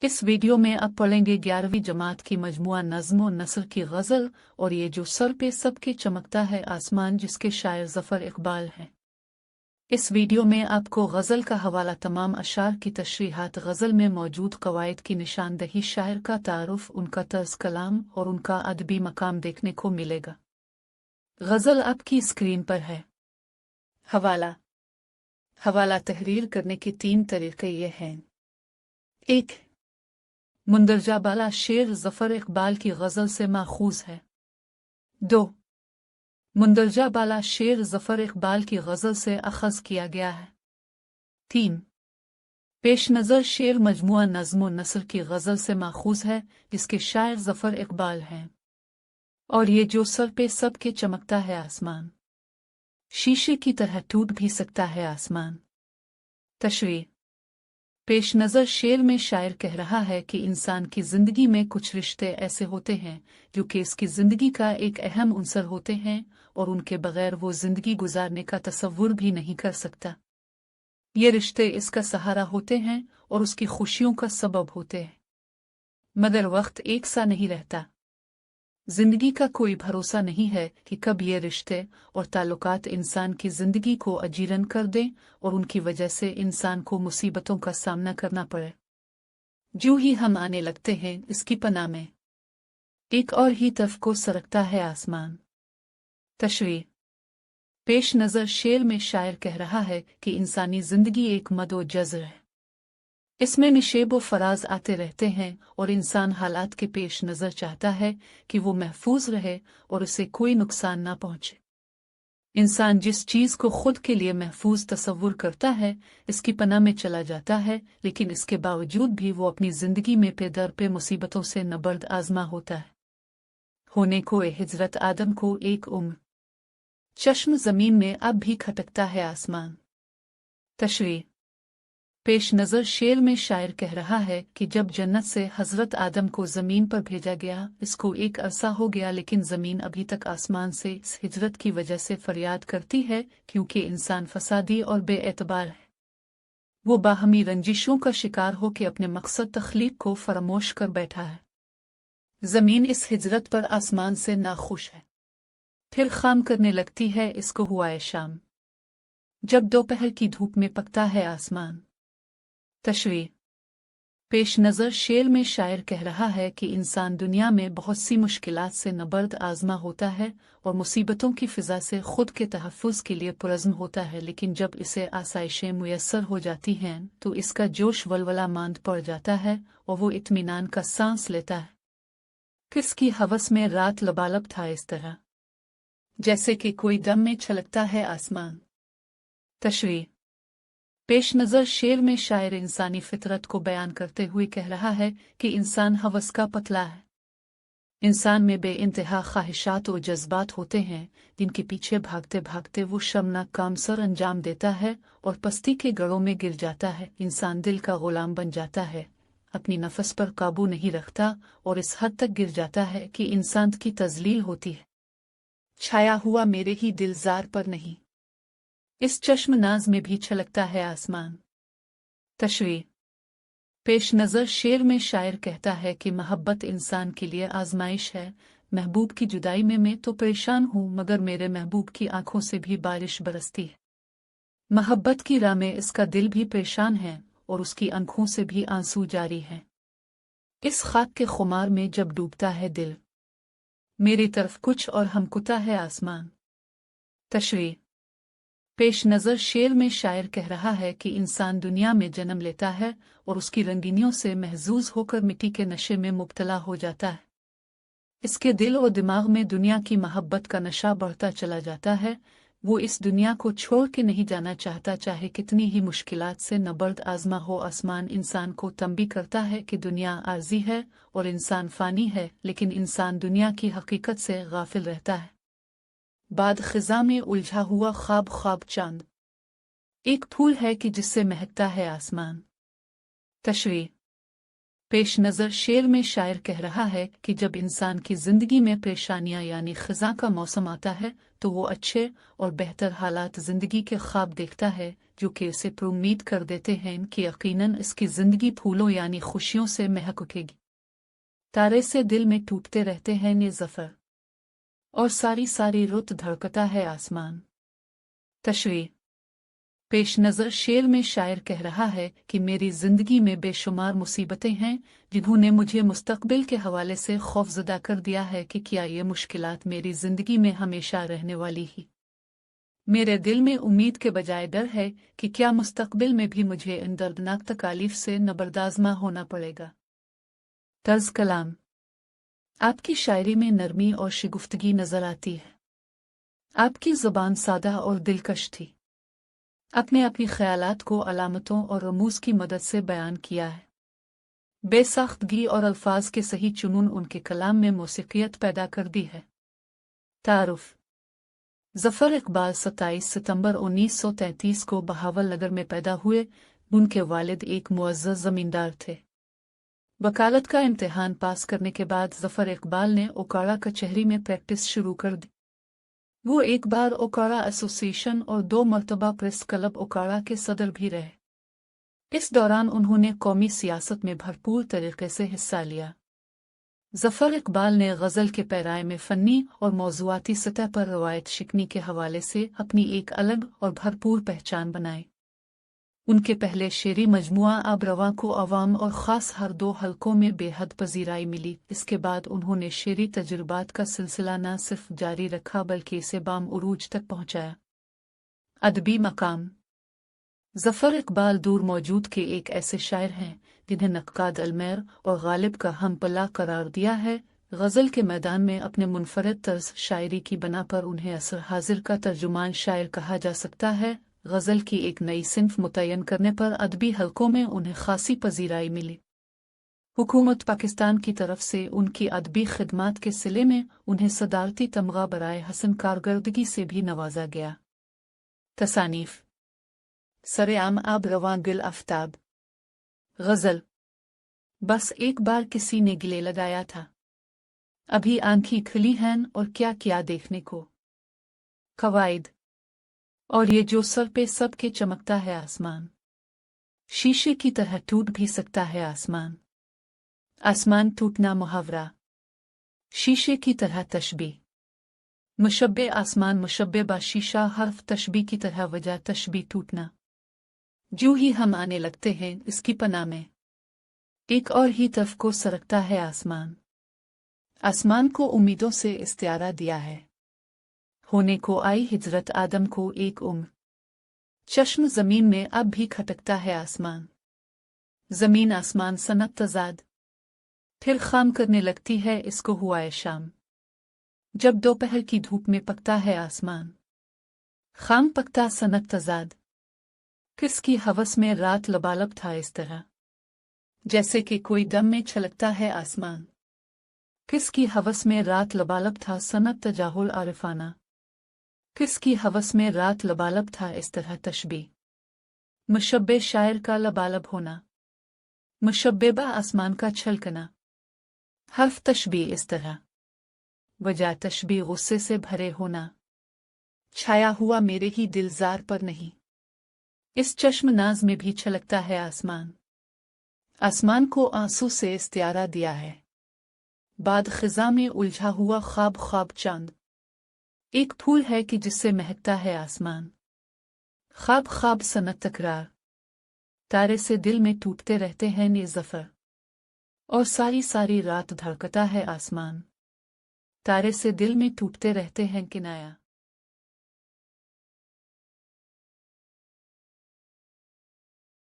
इस वीडियो में अब पढ़ेंगे 11वीं जमात की मजमुआ नज़्म और नस्र की गज़ल और ये जो सर पे सबके चमकता है आसमान, जिसके शायर ज़फ़र इकबाल हैं। इस वीडियो में आपको गज़ल का हवाला, तमाम अशार की तशरीहात, गज़ल में मौजूद कवायद की निशानदही, शायर का तारुफ, उनका तर्ज कलाम और उनका अदबी मकाम देखने को मिलेगा। गज़ल आपकी स्क्रीन पर है। हवाला। हवाला तहरीर करने के 3 तरीक़े ये हैं। 1. मुंदरजा बाला शेर ज़फ़र इकबाल की गज़ल से माखूज़ है। 2. मुंदरजा बाला शेर ज़फ़र इकबाल की गज़ल से अख़ज़ किया गया है। 3. पेश नज़र शेर मजमुआ नज़्म और नस्र की गज़ल से माखूज़ है, जिसके शायर ज़फ़र इकबाल हैं। और ये जो सर पे सबके चमकता है आसमान, शीशे की तरह टूट भी सकता है आसमान। तशरीह। पेश नज़र शेर में शायर कह रहा है कि इंसान की ज़िंदगी में कुछ रिश्ते ऐसे होते हैं जो कि इसकी ज़िंदगी का एक अहम उन्सर होते हैं और उनके बगैर वो ज़िंदगी गुजारने का तसव्वुर भी नहीं कर सकता। ये रिश्ते इसका सहारा होते हैं और उसकी खुशियों का सबब होते हैं, मगर वक्त एक सा नहीं रहता। ज़िंदगी का कोई भरोसा नहीं है कि कब ये रिश्ते और ताल्लुकात इंसान की ज़िंदगी को अजीरन कर दें और उनकी वजह से इंसान को मुसीबतों का सामना करना पड़े। जो ही हम आने लगते हैं इसकी पनाह में, एक और ही तरफ को सरकता है आसमान। तशरीह। पेश नज़र शेर में शायर कह रहा है कि इंसानी ज़िंदगी एक मद व जज़्र है। इसमें निशेब व फराज आते रहते हैं और इंसान हालात के पेश नज़र चाहता है कि वो महफूज रहे और उसे कोई नुकसान ना पहुंचे। इंसान जिस चीज़ को खुद के लिए महफूज तसव्वुर करता है, इसकी पनाह में चला जाता है, लेकिन इसके बावजूद भी वो अपनी ज़िंदगी में पे दर पे मुसीबतों से नबर्द आज़मा होता है। होने को हिजरत आदम को एक उम्र, चश्म ज़मीन में अब भी खटकता है आसमान। तशरीह। पेश नज़र शेर में शायर कह रहा है कि जब जन्नत से हज़रत आदम को ज़मीन पर भेजा गया, इसको एक अरसा हो गया, लेकिन ज़मीन अभी तक आसमान से इस हिजरत की वजह से फरियाद करती है, क्योंकि इंसान फसादी और बेएतबार है। वो बाहमी रंजिशों का शिकार हो के अपने मकसद तख्लीक को फरामोश कर बैठा है। ज़मीन इस हिजरत पर आसमान से नाखुश है, फिर खाम करने लगती है। इसको हुआ है शाम, जब दोपहर की धूप में पकता है आसमान। तशरीह। पेश नज़र शेर में शायर कह रहा है कि इंसान दुनिया में बहुत सी मुश्किलात से नबर्द आज़मा होता है और मुसीबतों की फ़िज़ा से ख़ुद के तहफ़्फ़ुज़ के लिए पुरज़्म होता है, लेकिन जब इसे आसाइशें मुयस्सर हो जाती हैं तो इसका जोश वलवला मांद पड़ जाता है और वो इत्मीनान का सांस लेता है। किसकी हवस में रात लबालब था, इस तरह जैसे कि कोई दम में छलकता है आसमान। तशरीह। पेश नज़र शेर में शायर इंसानी फितरत को बयान करते हुए कह रहा है कि इंसान हवस का पतला है। इंसान में बेइंतहा ख्वाहिशात और जज्बात होते हैं, जिनके पीछे भागते भागते वो शर्मनाक काम सर अंजाम देता है और पस्ती के गड़ों में गिर जाता है। इंसान दिल का गुलाम बन जाता है, अपनी नफस पर काबू नहीं रखता और इस हद तक गिर जाता है कि इंसान की तजलील होती है। छाया हुआ मेरे ही दिलजार पर नहीं, इस चश्मनाज में भी छलकता है आसमान। तशरीह। पेश नज़र शेर में शायर कहता है कि मोहब्बत इंसान के लिए आजमाइश है। महबूब की जुदाई में मैं तो परेशान हूँ, मगर मेरे महबूब की आंखों से भी बारिश बरसती है। मोहब्बत की राह में इसका दिल भी परेशान है और उसकी आंखों से भी आंसू जारी हैं। इस खाक के खुमार में जब डूबता है दिल, मेरी तरफ कुछ और हमकुता है आसमान। तशरीह। पेश नज़र शेर में शायर कह रहा है कि इंसान दुनिया में जन्म लेता है और उसकी रंगीनियों से महजूज होकर मिट्टी के नशे में मुब्तला हो जाता है। इसके दिल और दिमाग में दुनिया की मोहब्बत का नशा बढ़ता चला जाता है। वो इस दुनिया को छोड़ के नहीं जाना चाहता, चाहे कितनी ही मुश्किलात से नबर्द आज़मा हो। आसमान इंसान को तंबी करता है कि दुनिया आर्जी है और इंसान फ़ानी है, लेकिन इंसान दुनिया की हकीकत से गाफिल रहता है। बाद ख़िज़ा में उलझा हुआ ख्वाब ख्वाब चांद एक फूल है कि जिससे महकता है आसमान। तशरीह। पेश नज़र शेर में शायर कह रहा है कि जब इंसान की ज़िंदगी में परेशानियां यानी ख़ज़ा का मौसम आता है तो वो अच्छे और बेहतर हालात ज़िंदगी के ख्वाब देखता है जो कि उसे उम्मीद कर देते हैं कि यकीनन इसकी ज़िंदगी फूलों यानी खुशियों से महक उठेगी। तारे से दिल में टूटते रहते हैं ये ज़फ़र और सारी सारी रुत धड़कता है आसमान। तशरीह पेश नज़र शेर में शायर कह रहा है कि मेरी ज़िंदगी में बेशुमार मुसीबतें हैं जिन्होंने मुझे मुस्तक़बिल के हवाले से खौफज़दा कर दिया है कि क्या ये मुश्किलात मेरी ज़िंदगी में हमेशा रहने वाली ही। मेरे दिल में उम्मीद के बजाय डर है कि क्या मुस्तक़बिल में भी मुझे इन दर्दनाक तकालीफ से नबरदाज़मा होना पड़ेगा। तर्ज़ कलाम आपकी शायरी में नरमी और शिगुफ्तगी नज़र आती है। आपकी ज़ुबान सादा और दिलकश थी। अपने अपनी ख्यालात को अलामतों और रमूज़ की मदद से बयान किया है। बेसाख्तगी और अल्फाज के सही चुनून उनके कलाम में मौसीक़ियत पैदा कर दी है। तारुफ़ ज़फ़र इक़बाल 27 सितंबर 1933 को बहावलनगर में पैदा हुए। उनके वालिद एक मुअज़्ज़ज़ ज़मींदार थे। वकालत का इम्तिहान पास करने के बाद ज़फ़र इक़बाल ने ओकाड़ा कचहरी में प्रैक्टिस शुरू कर दी। वो एक बार ओकाड़ा एसोसिएशन और 2 मरतबा प्रेस क्लब ओकाड़ा के सदर भी रहे। इस दौरान उन्होंने कौमी सियासत में भरपूर तरीके से हिस्सा लिया। ज़फ़र इक़बाल ने गज़ल के पैराए में फ़न्नी और मौज़ूआती सतह पर रवायत शिकनी के हवाले से अपनी एक अलग और भरपूर पहचान बनाई। उनके पहले शेरी मजमुआ अब रवां को अवाम और ख़ास हर 2 हलकों में बेहद पजीराई मिली। इसके बाद उन्होंने शेरी तजुर्बात का सिलसिला न सिर्फ जारी रखा बल्कि इसे बाम उरूज तक पहुँचाया। अदबी मकाम ज़फ़र इक़बाल दूर मौजूद के एक ऐसे शायर हैं जिन्हें नक्काद अलमैर और गालिब का हमपला करार दिया है। गज़ल के मैदान में अपने मुनफरद तर्ज शायरी की बना पर उन्हें असर हाजिर का तर्जुमान शायर कहा जा सकता है। गज़ल की एक नई सिन्फ मुतय्यन करने पर अदबी हलकों में उन्हें खासी पजीराई मिली। हुकूमत पाकिस्तान की तरफ से उनकी अदबी खिदमात के सिले में उन्हें सदारती तमगा बराए हसन कारकर्दगी से भी नवाजा गया। तसानीफ सरेआम आब रवां गिल आफ्ताब गज़ल बस एक बार किसी ने गिले लगाया था, अभी आंखें खुली हैं और क्या क्या देखने को। कवाइद और ये जो सर पे सबके चमकता है आसमान, शीशे की तरह टूट भी सकता है आसमान। आसमान टूटना मुहावरा, शीशे की तरह तशबीह। मुशब्बे आसमान मुशब्बे बा शीशा हर्फ तशबीह की तरह वजह तशबीह टूटना। जो ही हम आने लगते हैं इसकी पनाह में, एक और ही तरफ को सरकता है आसमान। आसमान को उम्मीदों से इस्तियारा दिया है, होने को आई हिजरत आदम को एक उम्र। चश्म ज़मीन में अब भी खटकता है आसमान, ज़मीन आसमान सनत तजाद, फिर खाम करने लगती है इसको हुआ शाम। जब दोपहर की धूप में पकता है आसमान, खाम पकता सनत तजाद। किसकी हवस में रात लबालब था इस तरह, जैसे कि कोई दम में छलकता है आसमान। किसकी हवस में रात लबालब था सनत तजाहुल आरिफाना। किसकी हवस में रात लबालब था इस तरह तशबीह। मुशब्बे शायर का लबालब होना, मुशब्बेबा आसमान का छलकना। हर्फ तशबीह इस तरह, वजह तशबीह गुस्से से भरे होना। छाया हुआ मेरे ही दिलजार पर नहीं, इस चश्म नाज में भी छलकता है आसमान। आसमान को आंसू से इस्तियारा दिया है, बाद खिज़ा में उलझा हुआ ख्वाब ख्वाब चांद। एक फूल है कि जिससे महकता है आसमान, ख्वाब ख्वाब सनत तकरार। तारे से दिल में टूटते रहते हैं ये ज़फ़र और सारी सारी रात धड़कता है आसमान। तारे से दिल में टूटते रहते हैं किनाया।